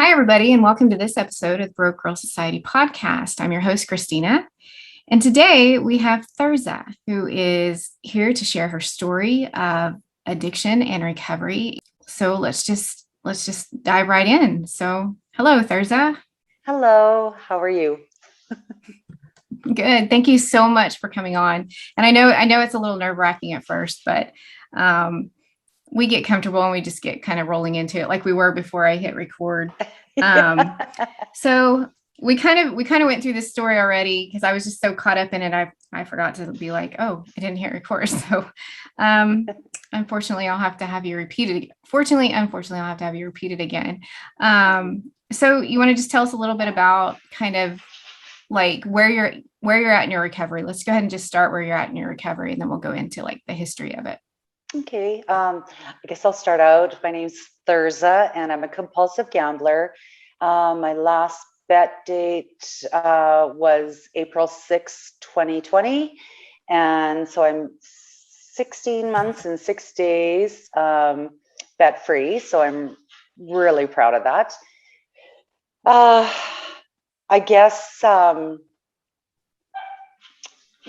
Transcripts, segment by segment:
Hi, everybody, and welcome to this episode of the Broke Girl Society podcast. I'm your host, Christina, and today we have Therza, who is here to share her story of addiction and recovery. So let's just dive right in. So, hello, Therza. Hello, how are you? Good. Thank you so much for coming on. And I know it's a little nerve-wracking at first, but we get comfortable and we just get kind of rolling into it like we were before I hit record. So we kind of went through this story already because I was just so caught up in it. I forgot to be like, oh, I didn't hit record. So unfortunately, I'll have to have you repeated. Unfortunately, I'll have to have you repeated again. So you want to just tell us a little bit about kind of like where you're at in your recovery. Let's go ahead and just start where you're at in your recovery, and then we'll go into like the history of it. Okay, I guess I'll start out. My name's Therza, and I'm a compulsive gambler. My last bet date was April 6, 2020. And so I'm 16 months and 6 days bet free. So I'm really proud of that. I guess when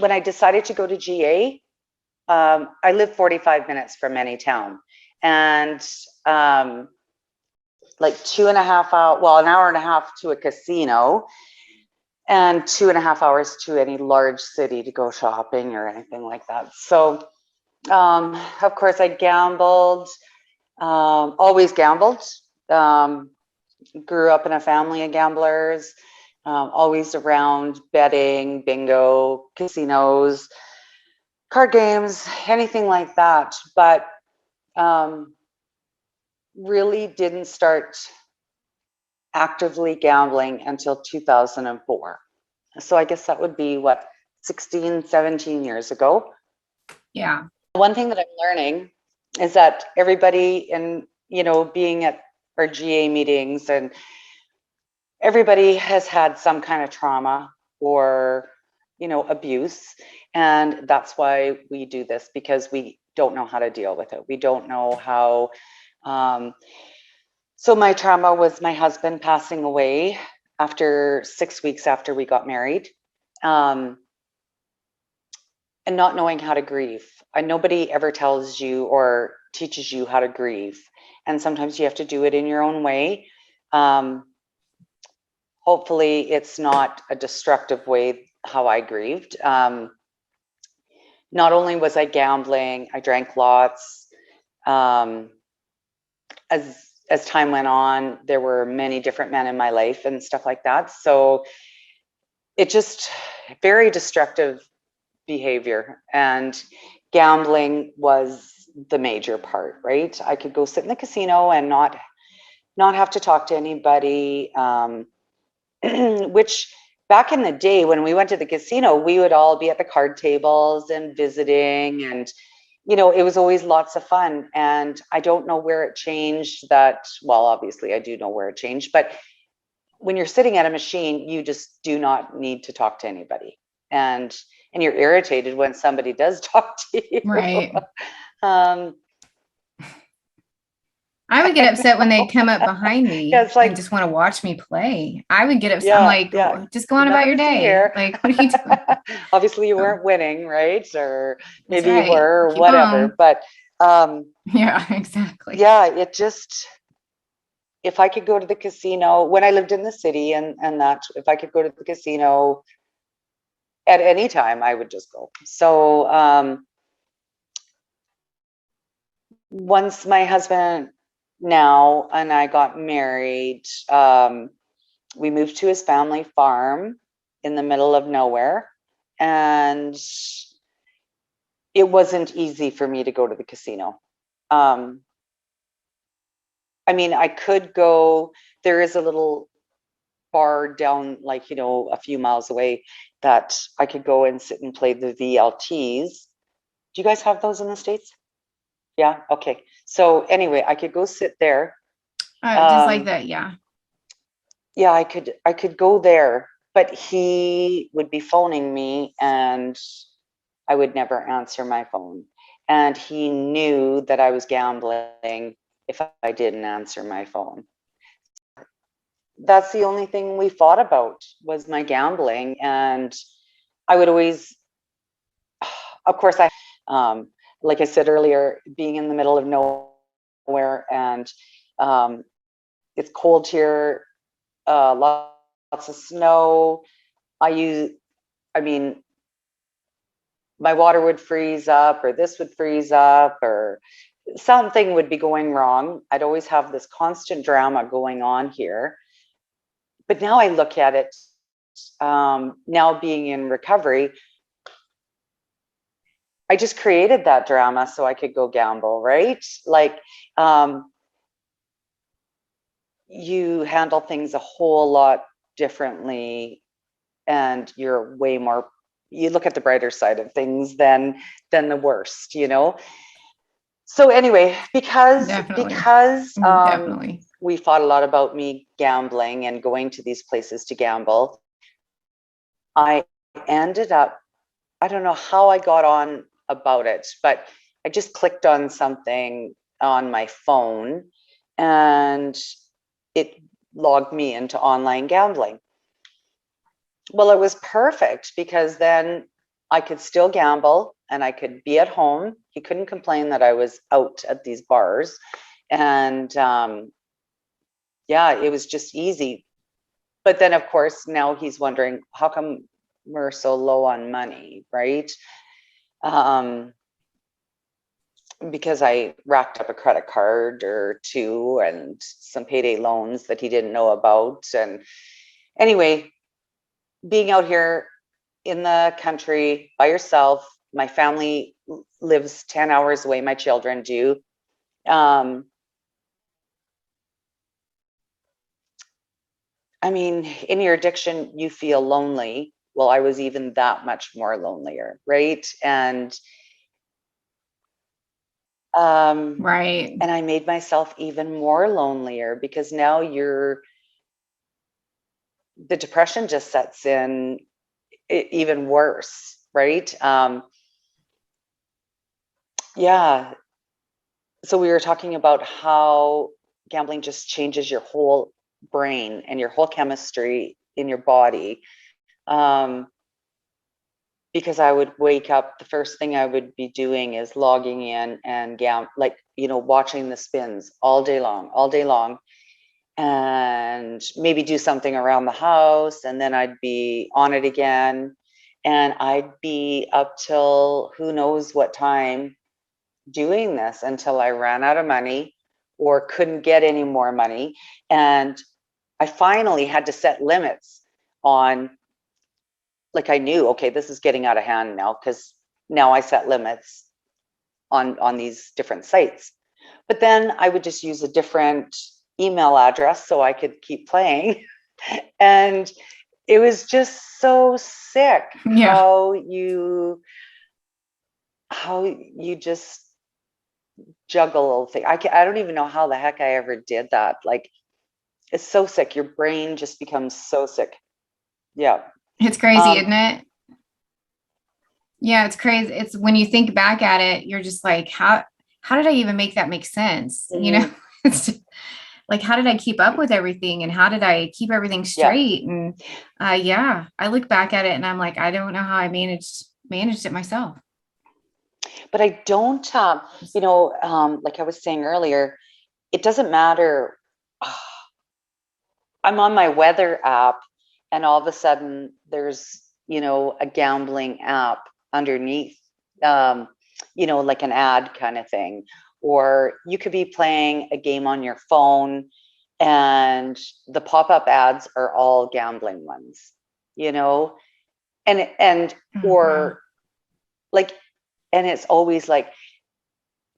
I decided to go to GA, I live 45 minutes from any town, and like 2.5 hours, well, an hour and a half to a casino, and 2.5 hours to any large city to go shopping or anything like that. So, of course, I gambled, always gambled. Grew up in a family of gamblers, always around betting, bingo, casinos, card games, anything like that, but really didn't start actively gambling until 2004. So I guess that would be 16, 17 years ago. Yeah. One thing that I'm learning is that everybody being at our GA meetings, and everybody has had some kind of trauma or abuse, and that's why we do this, because we don't know how to deal with it. We don't know how. So my trauma was my husband passing away after 6 weeks after we got married, and not knowing how to grieve. And nobody ever tells you or teaches you how to grieve, and sometimes you have to do it in your own way. Hopefully it's not a destructive way how I grieved. Not only was I gambling, I drank lots. As time went on, there were many different men in my life and stuff like that. So it just very destructive behavior, and gambling was the major part, right? I could go sit in the casino and not have to talk to anybody, which back in the day when we went to the casino, we would all be at the card tables and visiting, and it was always lots of fun. And I don't know where it changed that. Well, obviously I do know where it changed, but when you're sitting at a machine, you just do not need to talk to anybody, and you're irritated when somebody does talk to you. Right. I would get upset when they'd come up behind me and just want to watch me play. I would get upset. Yeah, I'm like, just go on about your day. Like, what are you doing? Obviously you weren't winning, right? Or maybe you were, or whatever. But yeah, exactly. Yeah, it just, if I could go to the casino when I lived in the city, and that if I could go to the casino at any time, I would just go. So once my husband now and I got married, we moved to his family farm in the middle of nowhere, and it wasn't easy for me to go to the casino. I mean, I could go, there is a little bar down, like, a few miles away that I could go and sit and play the VLTs. Do you guys have those in the States? Yeah. Okay. So anyway, I could go sit there. Just like that. Yeah. Yeah, I could go there, but he would be phoning me and I would never answer my phone. And he knew that I was gambling if I didn't answer my phone. that's the only thing we fought about was my gambling. And I would always, of course, like I said earlier, being in the middle of nowhere, and um, it's cold here, lots of snow. I mean, my water would freeze up, or this would freeze up, or something would be going wrong. I'd always have this constant drama going on here. But now I look at it, now being in recovery, I just created that drama so I could go gamble, right? Like, you handle things a whole lot differently, and you're way more, you look at the brighter side of things than the worst, you know? So anyway, Definitely. because Definitely. we fought a lot about me gambling and going to these places to gamble, I ended up, I don't know how I got on about it, but I just clicked on something on my phone, and it logged me into online gambling. Well, it was perfect because then I could still gamble and I could be at home. He couldn't complain that I was out at these bars. And yeah, it was just easy. But then, of course, now he's wondering, how come we're so low on money, right? Um, because I racked up a credit card or two and some payday loans that he didn't know about. And anyway, being out here in the country by yourself, my family lives 10 hours away, my children do. Um, I mean, in your addiction, you feel lonely. Well, I was even that much more lonelier, right? Um, Right. and I made myself even more lonelier because now the depression just sets in even worse, right? Yeah. So we were talking about how gambling just changes your whole brain and your whole chemistry in your body. Um, because I would wake up, the first thing I would be doing is logging in and like, watching the spins all day long, and maybe do something around the house, and then I'd be on it again, and I'd be up till who knows what time doing this until I ran out of money or couldn't get any more money. And I finally had to set limits on, like, I knew, okay, this is getting out of hand now, because now I set limits on these different sites. But then I would just use a different email address so I could keep playing. And it was just so sick Yeah. how you just juggle little thing. I don't even know how the heck I ever did that. Like, it's so sick. Your brain just becomes so sick. Yeah. It's crazy, Um, isn't it? Yeah, it's crazy. It's when you think back at it, you're just like, how did I even make that make sense? mhm, It's just, like, how did I keep up with everything, and how did I keep everything yeah. straight? And yeah, I look back at it and I'm like, I don't know how I managed it myself. But I don't, like I was saying earlier, it doesn't matter. I'm on my weather app, and all of a sudden there's, a gambling app underneath, um, like an ad kind of thing. Or you could be playing a game on your phone, and the pop-up ads are all gambling ones, you know, and Oh, wow. or like, and it's always like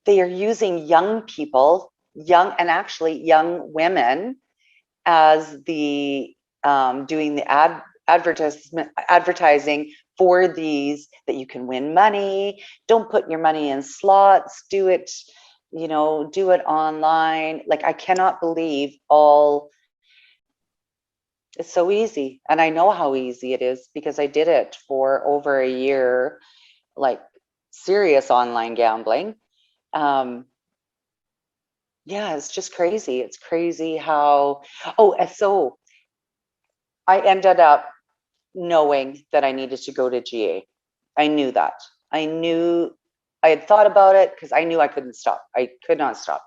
they are using young people, young and actually young women, as the doing the advertising for these, that you can win money. Don't put your money in slots. Do it, do it online. Like, I cannot believe all. It's so easy, and I know how easy it is because I did it for over a year, like serious online gambling. Um, yeah, it's just crazy. It's crazy how. Oh, so I ended up knowing that I needed to go to GA. I knew that. I had thought about it because I knew I couldn't stop. I could not stop.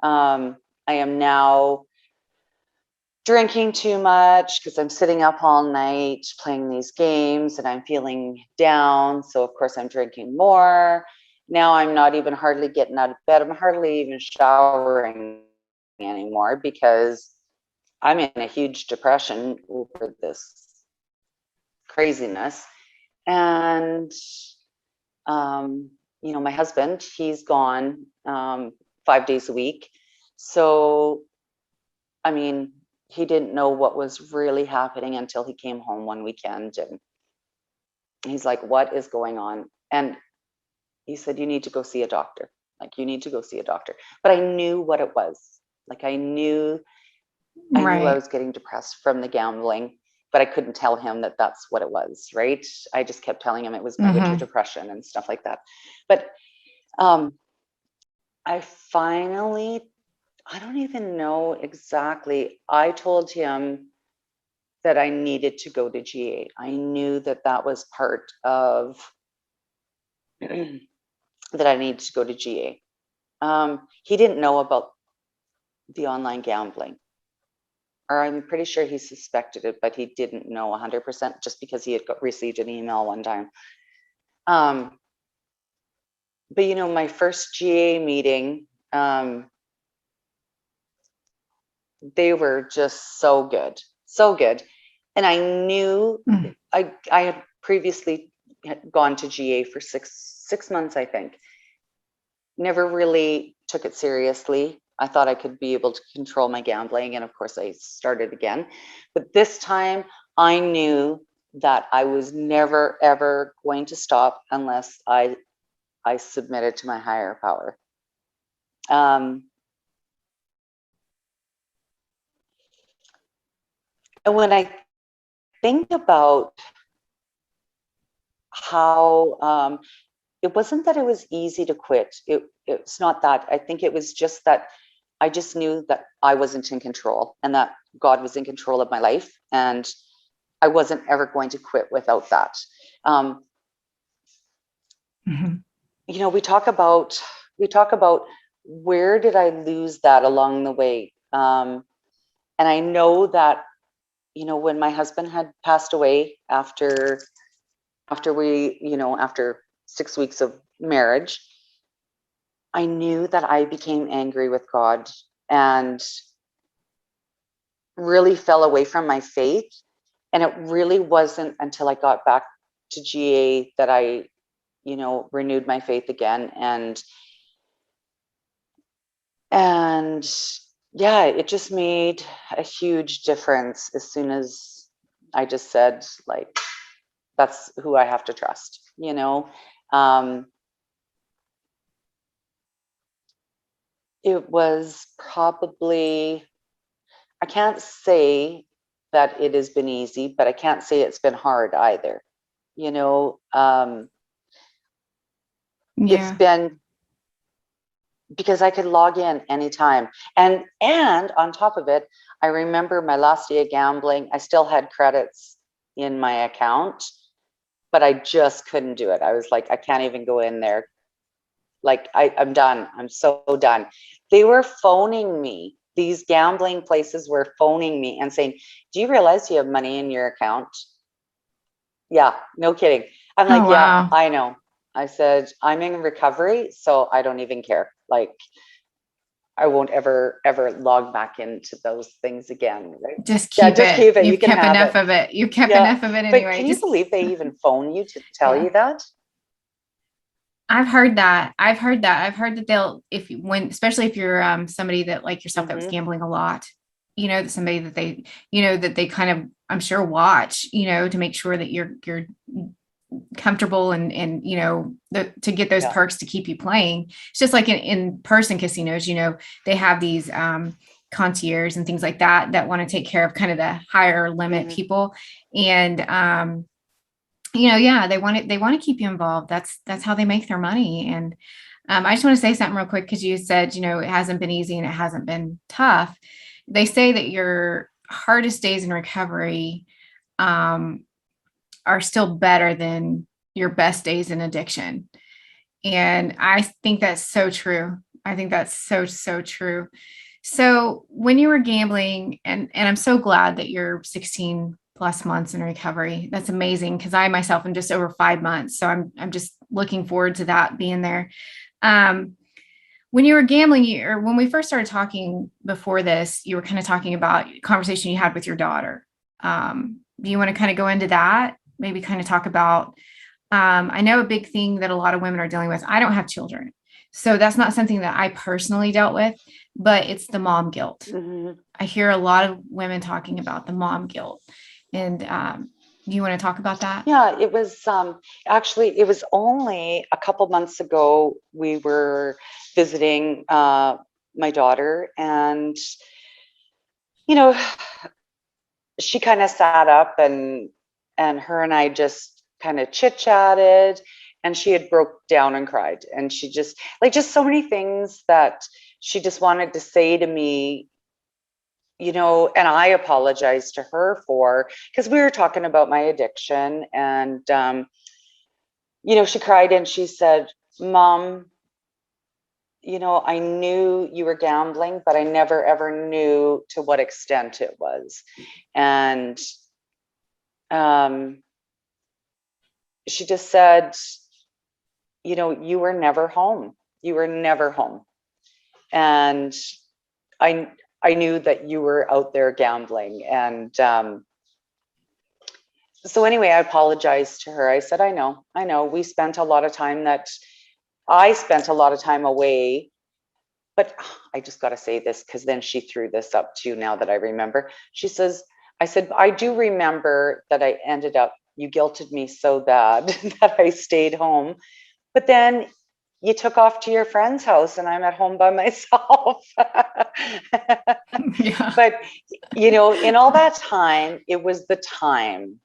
I am now drinking too much because I'm sitting up all night playing these games and I'm feeling down. So of course I'm drinking more. Now I'm not even hardly getting out of bed. I'm hardly even showering anymore because I'm in a huge depression over this craziness. And my husband, he's gone 5 days a week. So, I mean, he didn't know what was really happening until he came home one weekend. And he's like, what is going on? And he said, you need to go see a doctor. Like, you need to go see a doctor. But I knew what it was. Like, I knew I Right. was getting depressed from the gambling, but I couldn't tell him that that's what it was, right? I just kept telling him it was my winter depression and stuff like that. But I finally, I don't even know exactly. I told him that I needed to go to GA. I knew that that was part of that I needed to go to GA. He didn't know about the online gambling, or I'm pretty sure he suspected it, but he didn't know 100% just because he had received an email one time. But my first GA meeting, they were just so good, so good. And I knew I had previously gone to GA for six months, I think. Never really took it seriously. I thought I could be able to control my gambling, and of course I started again. But this time I knew that I was never ever going to stop unless I submitted to my higher power. And when I think about how it wasn't that it was easy to quit. It's not that. I think it was just that I just knew that I wasn't in control and that God was in control of my life, and I wasn't ever going to quit without that. We talk about where did I lose that along the way, and I know that when my husband had passed away after 6 weeks of marriage, I knew that I became angry with God and really fell away from my faith. And it really wasn't until I got back to GA that I, renewed my faith again. And yeah, it just made a huge difference as soon as I just said, like, that's who I have to trust, It was probably, I can't say that it has been easy, but I can't say it's been hard either. It's been, because I could log in anytime. And on top of it, I remember my last day of gambling, I still had credits in my account, but I just couldn't do it. I was like, I can't even go in there. Like, I'm done. I'm so done. They were phoning me. These gambling places were phoning me and saying, do you realize you have money in your account? Yeah, no kidding. I'm like, yeah, I know. I said, I'm in recovery, so I don't even care. Like, I won't ever log back into those things again. Right? Just keep it. You can kept have enough it. of it. You kept Yeah. enough of it But anyway. can you believe they even phone you to tell you that? I've heard that. I've heard that they'll, especially if you're somebody that like yourself that was gambling a lot, that somebody that they kind of, I'm sure, watch, to make sure that you're comfortable and to get those perks to keep you playing. It's just like in person casinos, they have these concierge and things like that want to take care of kind of the higher limit people. And they want to keep you involved. That's how they make their money. And I just want to say something real quick, because you said, it hasn't been easy and it hasn't been tough. They say that hardest days in recovery are still better than your best days in addiction. And I think that's so true. I think that's so, so true. So when you were gambling, and I'm so glad that you're 16 plus months in recovery. That's amazing, because I myself am just over 5 months. So I'm just looking forward to that being there. Um, when you were gambling, or when we first started talking before this, you were kind of talking about a conversation you had with your daughter. Do you want to kind of go into that? Maybe kind of talk about, I know a big thing that a lot of women are dealing with. I don't have children, so that's not something that I personally dealt with, but it's the mom guilt. Mhm. I hear a lot of women talking about the mom guilt. And do you want to talk about that? Yeah, it was actually, it was only a couple months ago we were visiting my daughter, and you know, she kind of sat up, and her and I just kind of chit chatted, and she had broke down and cried, and she just like just so many things that she just wanted to say to me, and I apologized to her for, because we were talking about my addiction, and she cried and she said, Mom, I knew you were gambling, but I never ever knew to what extent it was. And um, she just said, you were never home. You were never home. And I I knew that you were out there gambling. And so anyway, I apologized to her. I said, I know. I spent a lot of time away. But I just got to say this, because then she threw this up too, now that I remember. I said, I do remember that you guilted me so bad that I stayed home. But then you took off to your friend's house and I'm at home by myself. Yeah. But, in all that time, it was the time.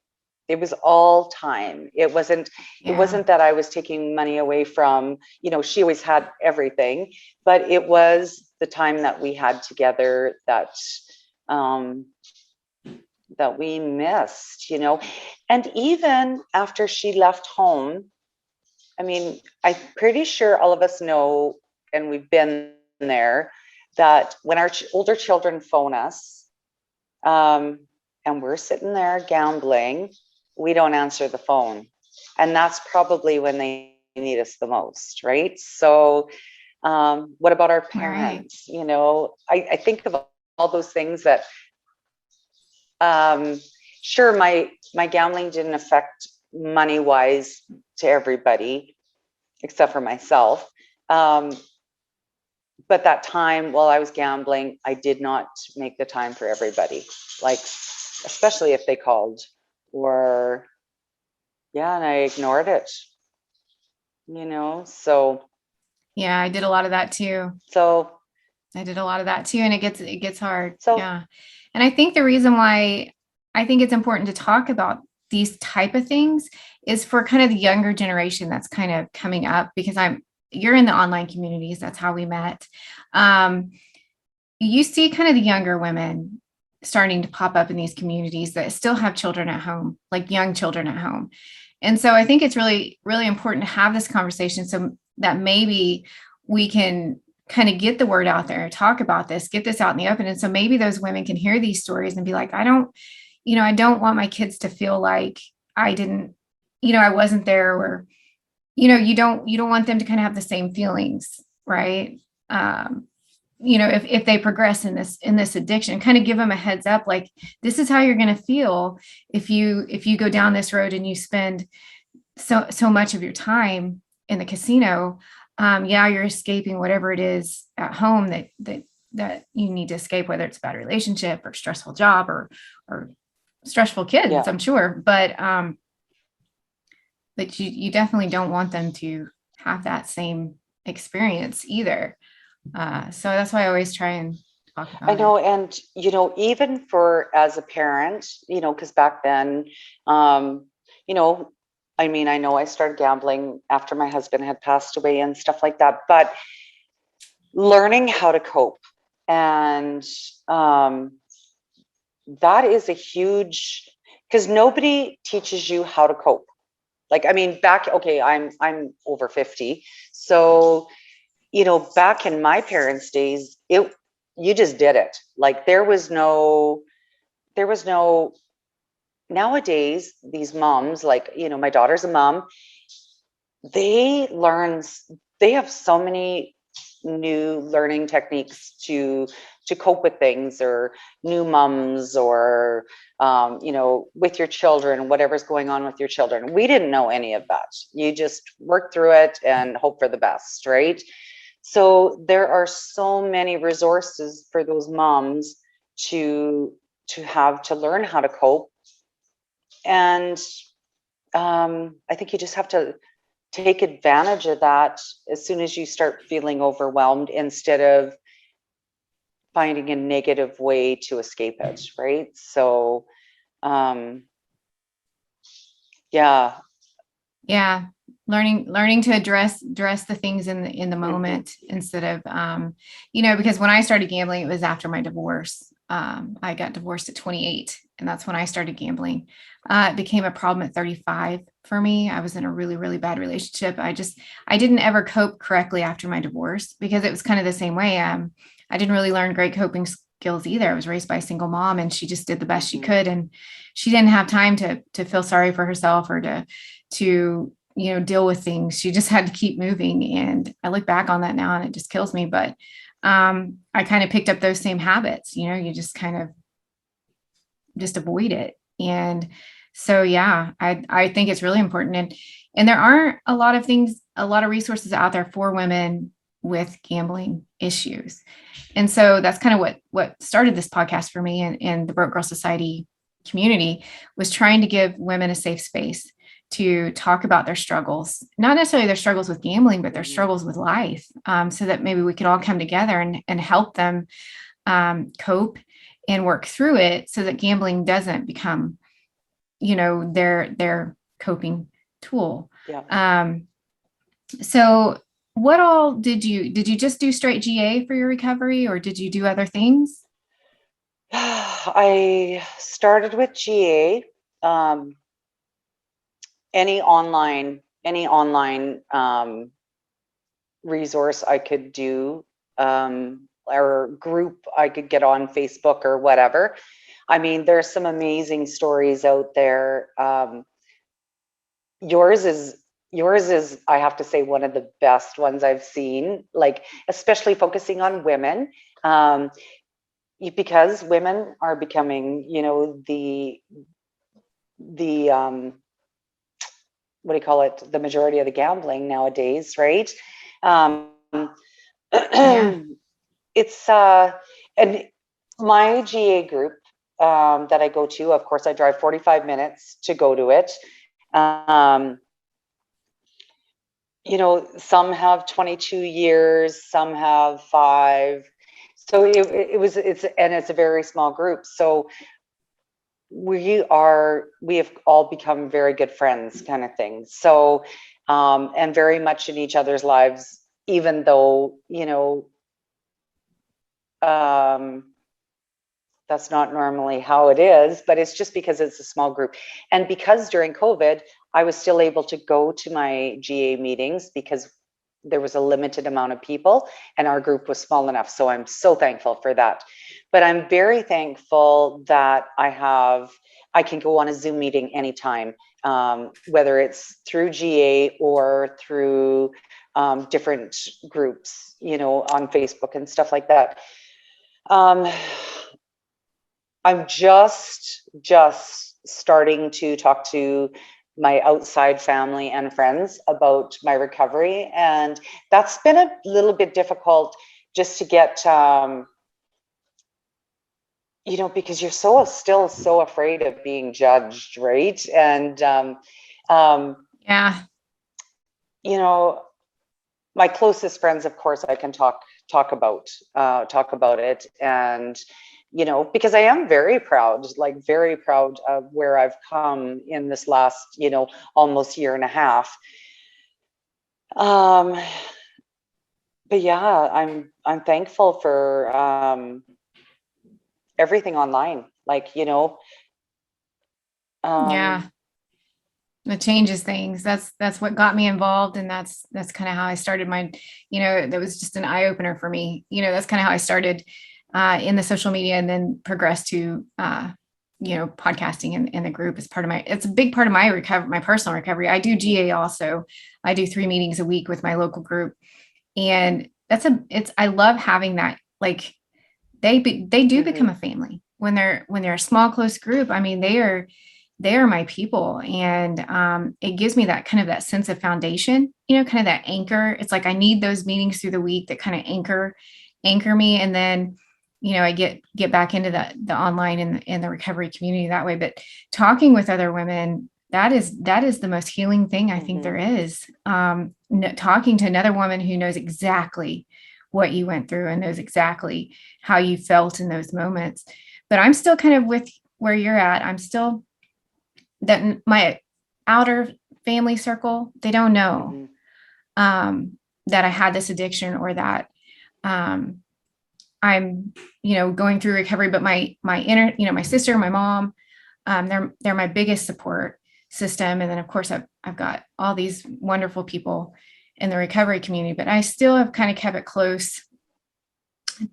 It was all time. It wasn't that I was taking money away from, she always had everything, but it was the time that we had together um that we missed. And even after she left home, I mean, I'm pretty sure all of us know, and we've been there, that when our older children phone us, and we're sitting there gambling, we don't answer the phone. And that's probably when they need us the most, right? So, what about our Right. parents? I think of all those things that, sure, my gambling didn't affect money wise to everybody except for myself. But that time while I was gambling, I did not make the time for everybody, like, especially if they called, or, yeah, and I ignored it. So, Yeah, I did a lot of that too. so, I did a lot of that too, and it gets hard. so, Yeah. And I think the reason why I think it's important to talk about these type of things is for kind of the younger generation that's kind of coming up, because you're in the online communities. That's how we met. Um, you see kind of the younger women starting to pop up in these communities that still have children at home, like young children at home. And so I think it's really, really important to have this conversation so that maybe we can kind of get the word out there, talk about this, get this out in the open. And so maybe those women can hear these stories and be like, I don't want my kids to feel like I didn't, I wasn't there, or, you don't want them to kind of have the same feelings, right? Um, if they progress in this addiction, kind of give them a heads up, like, this is how you're going to feel if you go down this road and you spend so much of your time in the casino. Yeah, you're escaping whatever it is at home that you need to escape, whether it's a bad relationship or stressful job or stressful kids, yeah. I'm sure. But you definitely don't want them to have that same experience either. So that's why I always try and talk I about it. know. And, even for as a parent, because back then, um, you know, I mean, I know I started gambling after my husband had passed away and stuff like that, but learning how to cope, and, that is a huge, because nobody teaches you how to cope. Like, I mean, okay, I'm over 50. So, back in my parents' days, you just did it. Like there was no nowadays, these moms, like, my daughter's a mom, they learn they have so many new learning techniques to cope with things, or new mums, or with your children, whatever's going on with your children. We didn't know any of that. You just work through it and hope for the best, right? So there are so many resources for those moms to have to learn how to cope. And I think you just have to take advantage of that as soon as you start feeling overwhelmed, instead of finding a negative way to escape it, right? So yeah. Yeah, learning to address the things in the Mhm. moment, instead of because when I started gambling, it was after my divorce. I got divorced at 28, and that's when I started gambling. It became a problem at 35 for me. I was in a really, really bad relationship. I didn't ever cope correctly after my divorce, because it was kind of the same way. I didn't really learn great coping skills either. I was raised by a single mom, and she just did the best she could, and she didn't have time to feel sorry for herself, or to deal with things. She just had to keep moving, and I look back on that now and it just kills me. But I kind of picked up those same habits. You just kind of just avoid it. And so yeah, I think it's really important. And there aren't a lot of resources out there for women with gambling issues. And so that's kind of what started this podcast for me, and the Broke Girl Society community, was trying to give women a safe space to talk about their struggles, not necessarily their struggles with gambling, but their struggles with life, so that maybe we could all come together and help them cope and work through it, so that gambling doesn't become, their coping tool. Yeah. So what all did you just do straight GA for your recovery, or did you do other things? I started with GA. um, any online resource I could do, or group I could get on Facebook or whatever. I mean, there's some amazing stories out there. Yours is yours is, I have to say, one of the best ones I've seen, like especially focusing on women. um, because women are becoming, the what do you call it, the majority of the gambling nowadays, right? um, Yeah. it's and my GA group, that I go to, of course I drive 45 minutes to go to it. um, some have 22 years, some have 5. So it's a very small group. So we have all become very good friends, kind of thing. So and very much in each other's lives, even though, um, that's not normally how it is, but it's just because it's a small group. And because during COVID, I was still able to go to my GA meetings, because there was a limited amount of people and our group was small enough. So I'm so thankful for that. But I'm very thankful that I can go on a Zoom meeting anytime, whether it's through GA or through different groups, on Facebook and stuff like that. Um, I'm just starting to talk to my outside family and friends about my recovery, and that's been a little bit difficult, just to get, because you're still so afraid of being judged, right? And um, Yeah. you know, my closest friends, of course, I can talk about it. And because I am very proud, like very proud of where I've come in this last, almost year and a half. um but yeah, I'm thankful for everything online. like, you know, Yeah. um, It changes things. That's what got me involved. And that's kind of how I started my, that was just an eye opener for me. That's kind of how I started in the social media and then progressed to podcasting and the group is part of it's a big part of my recovery, my personal recovery. I do GA also. I do 3 meetings a week with my local group. And I love having that, like they do mhm, become a family when they're a small, close group. I mean, they are my people. And it gives me that kind of that sense of foundation, kind of that anchor. It's like I need those meetings through the week that kind of anchor me. And then, I get back into the online and the recovery community that way. But talking with other women, that is the most healing thing I think there mhm, is. Talking to another woman who knows exactly what you went through and knows exactly how you felt in those moments. But I'm still kind of with where you're at. I'm still that my outer family circle, they don't know mhm, that I had this addiction or that um, I'm, going through recovery. But my inner, my sister, my mom, they're my biggest support system. And then of course I've got all these wonderful people in the recovery community, but I still have kind of kept it close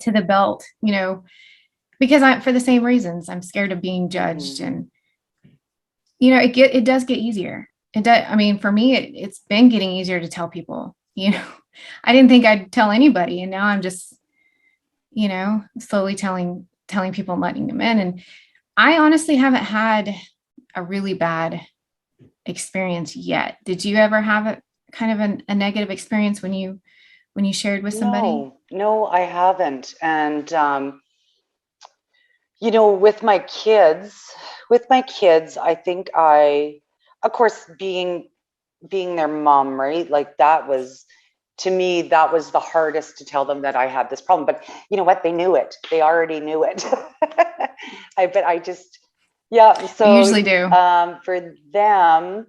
to the belt, because for the same reasons. I'm scared of being judged. mhm. And it does get easier. It does. I mean, for me, it's been getting easier to tell people. I didn't think I'd tell anybody, and now I'm just, slowly telling people and letting them in. And I honestly haven't had a really bad experience yet. Did you ever have kind of a negative experience when you shared with somebody? No, I haven't. And, you know, with my kids, I think of course, being their mom, right? Like that was, to me, that was the hardest to tell them that I had this problem. But you know what? They knew it. They already knew it. But I just, yeah. I So usually do. for them,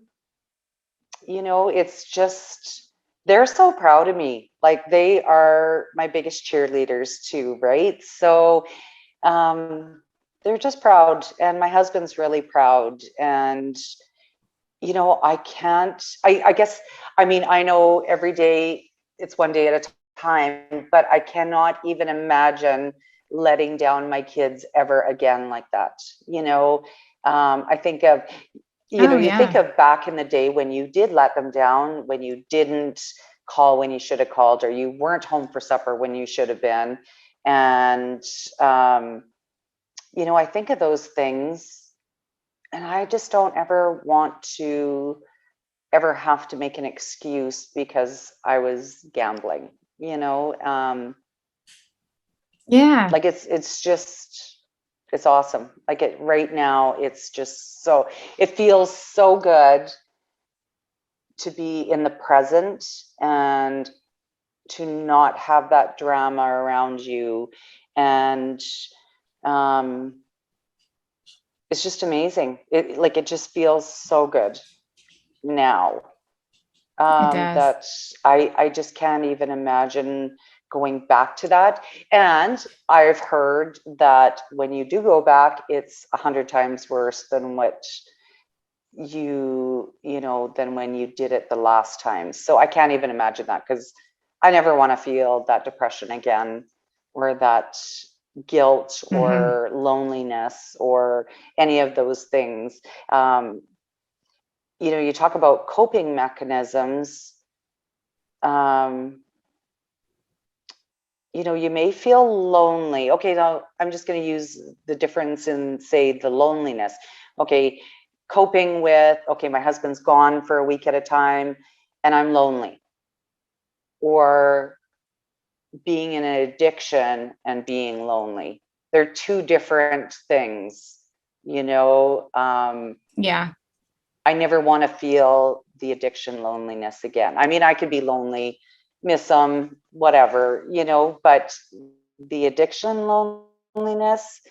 you know, it's just, they're so proud of me. Like they are my biggest cheerleaders too, right? So um, they're just proud, and my husband's really proud. And you know, I can't, I guess, I mean, I know every day it's one day at a time, but I cannot even imagine letting down my kids ever again like that. You know, I think of, you know, Oh you think yeah. of back in the day when you did let them down, when you didn't call when you should have called, or you weren't home for supper when you should have been. And, um, you know, I think of those things, and I just don't ever want to ever have to make an excuse because I was gambling, you know. Yeah. Like it's just, it's awesome. Like it right now, it's just so, it feels so good to be in the present and to not have that drama around you. And um it's just amazing. It just feels so good now, It does. that I just can't even imagine going back to that. And I've heard that when you do go back, it's 100 times worse than what you know, than when you did it the last time. So I can't even imagine that, because I never want to feel that depression again, or that guilt Hmm. or loneliness or any of those things. Um, you know, you talk about coping mechanisms. Um, you know, you may feel lonely. Okay, now I'm just going to use the difference in, say, the loneliness. Okay, coping with, okay, my husband's gone for a week at a time and I'm lonely. Or being in an addiction and being lonely. They're two different things, you know. Yeah. I never want to feel the addiction loneliness again. I mean, I could be lonely, miss them, whatever, you know, but the addiction loneliness,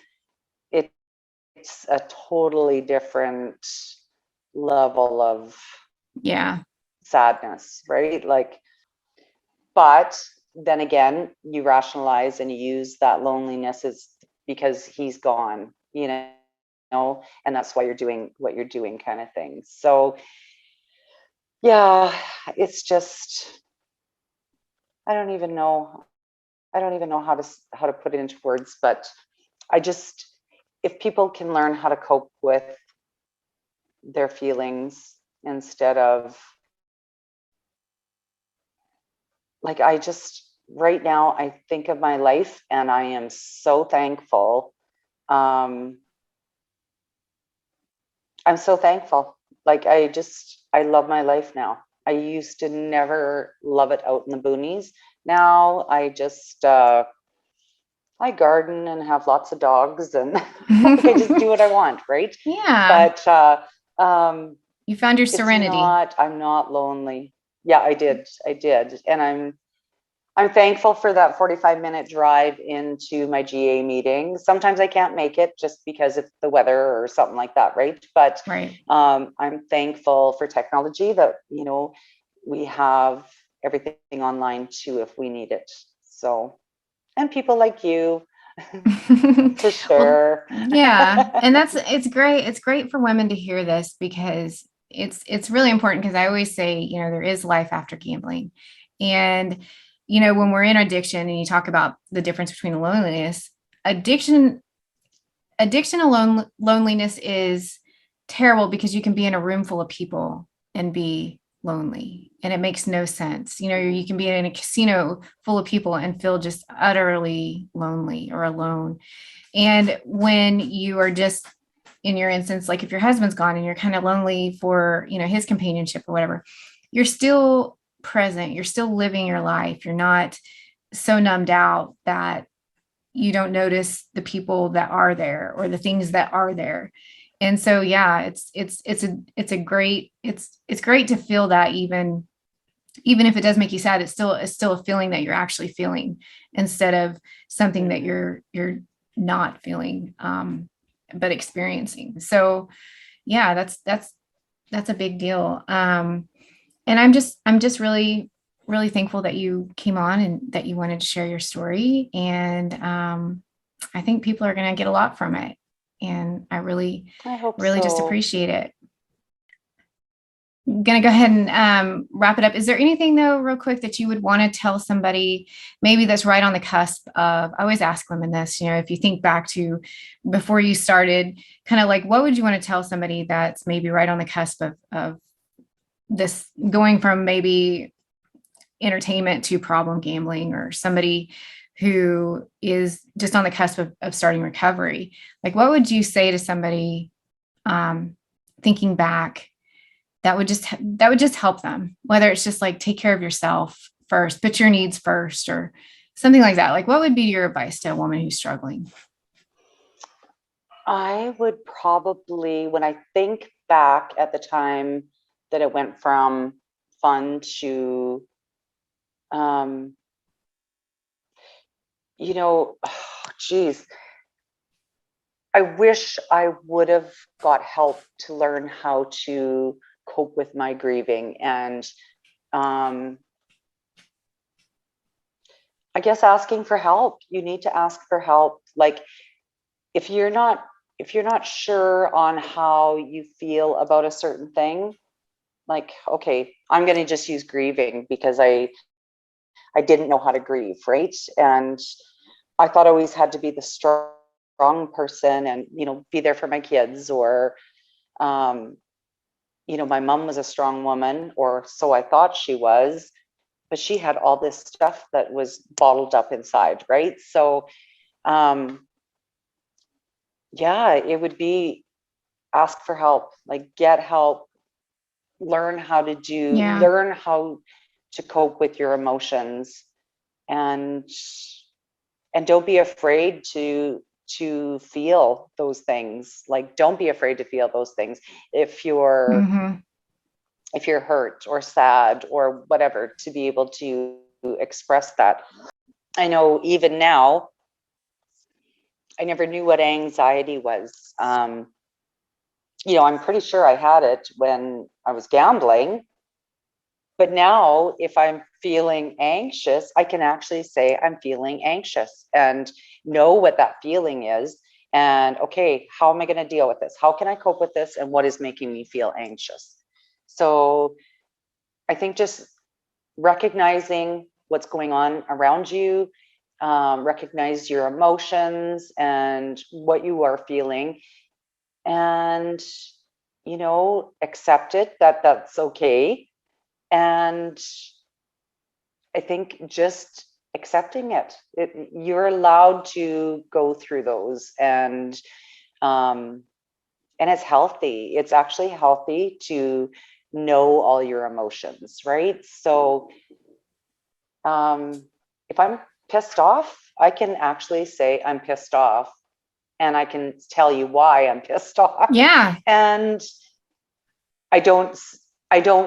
it's a totally different level of Yeah. sadness, right? Like, but then again, you rationalize and you use that loneliness as because he's gone, you know. know, and that's why you're doing what you're doing, kind of thing. So yeah, it's just, I don't even know. I don't even know how to put it into words, but I just, if people can learn how to cope with their feelings instead of, like, I just, right now, I think of my life and I am so thankful. I'm so thankful. Like, I love my life now. I used to never love it out in the boonies. Now I just, I garden and have lots of dogs and like, I just do what I want, right? Yeah. But You found your it's serenity. not, I'm not lonely. Yeah, I did. And I'm thankful for that 45-minute drive into my GA meeting. Sometimes I can't make it just because it's the weather or something like that, right? But Right. I'm thankful for technology that, we have everything online too if we need it. So, and people like you to Well, share. yeah. And it's great. It's great for women to hear this because it's really important because I always say, there is life after gambling. And, when we're in addiction and you talk about the difference between loneliness, addiction, addiction alone, loneliness is terrible because you can be in a room full of people and be lonely and it makes no sense. You can be in a casino full of people and feel just utterly lonely or alone. And when you are just, in your instance, like if your husband's gone and you're kind of lonely for, his companionship or whatever, you're still present, you're still living your life. You're not so numbed out that you don't notice the people that are there or the things that are there. And so, yeah, it's great to feel that even if it does make you sad, it's still a feeling that you're actually feeling instead of something that you're not feeling, but experiencing. So yeah, that's a big deal. And I'm just really thankful that you came on and that you wanted to share your story. And I think people are going to get a lot from it. And I really, I hope really just so. appreciate it. I'm going to go ahead and wrap it up. Is there anything, though, real quick, that you would want to tell somebody maybe that's right on the cusp of? I always ask women this, if you think back to before you started, kind of like, what would you want to tell somebody that's maybe right on the cusp of this, going from maybe entertainment to problem gambling, or somebody who is just on the cusp of starting recovery? Like, what would you say to somebody, thinking back, that would just help them, whether it's just like, take care of yourself first, put your needs first, or something like that? Like, what would be your advice to a woman who's struggling? I would probably, when I think back at the time that it went from fun to, um, geez, I wish I would have got help to learn how to cope with my grieving. And um, I guess asking for help, you need to ask for help. Like, if you're not sure on how you feel about a certain thing, like, okay, I'm going to just use grieving because I didn't know how to grieve, right? And I thought I always had to be the strong person and, be there for my kids, or um, my mom was a strong woman, or so I thought she was, but she had all this stuff that was bottled up inside, right? So yeah, it would be, ask for help, like, get help, Yeah. learn how to cope with your emotions, and don't be afraid to feel those things. Like, don't be afraid to feel those things. If you're Mm-hmm. hurt or sad or whatever, to be able to express that. I know even now, I never knew what anxiety was. I'm pretty sure I had it when I was gambling. But now, if I'm feeling anxious, I can actually say I'm feeling anxious and know what that feeling is. And okay, how am I going to deal with this? How can I cope with this? And what is making me feel anxious? So I think just recognizing what's going on around you, recognize your emotions and what you are feeling, and accept it, that that's okay. And I think just accepting you're allowed to go through those, um, and it's healthy. It's actually healthy to know all your emotions, right? So if I'm pissed off, I can actually say I'm pissed off, and I can tell you why I'm pissed off. Yeah. And I don't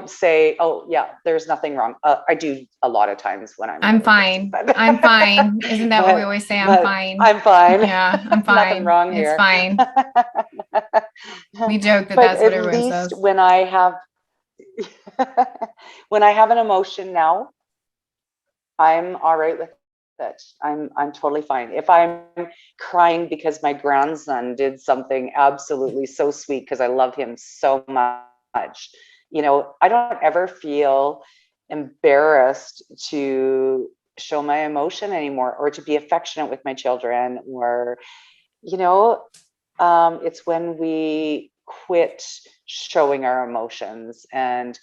say, oh yeah, there's nothing wrong. I do a lot of times when I'm really fine. I'm fine. Isn't that what we always say? I'm fine. I'm fine. Yeah, I'm fine. Nothing wrong here. It's fine. We joke that that's what everyone says. When I have when I have an emotion now, I'm all right with it. I'm totally fine. If I'm crying because my grandson did something absolutely so sweet, because I love him so much, I don't ever feel embarrassed to show my emotion anymore, or to be affectionate with my children, or it's when we quit showing our emotions and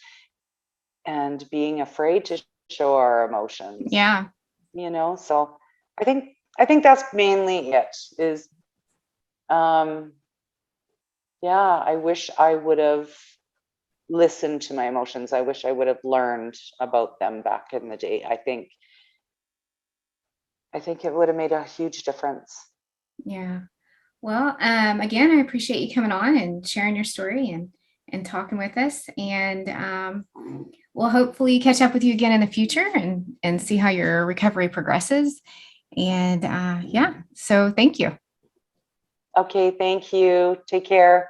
being afraid to show our emotions. Yeah. So I think that's mainly it. Is I wish I would have listened to my emotions. I wish I would have learned about them back in the day. I think it would have made a huge difference. Yeah. Well, again, I appreciate you coming on and sharing your story and talking with us. And we'll hopefully catch up with you again in the future and see how your recovery progresses. And so thank you. Okay, thank you. Take care.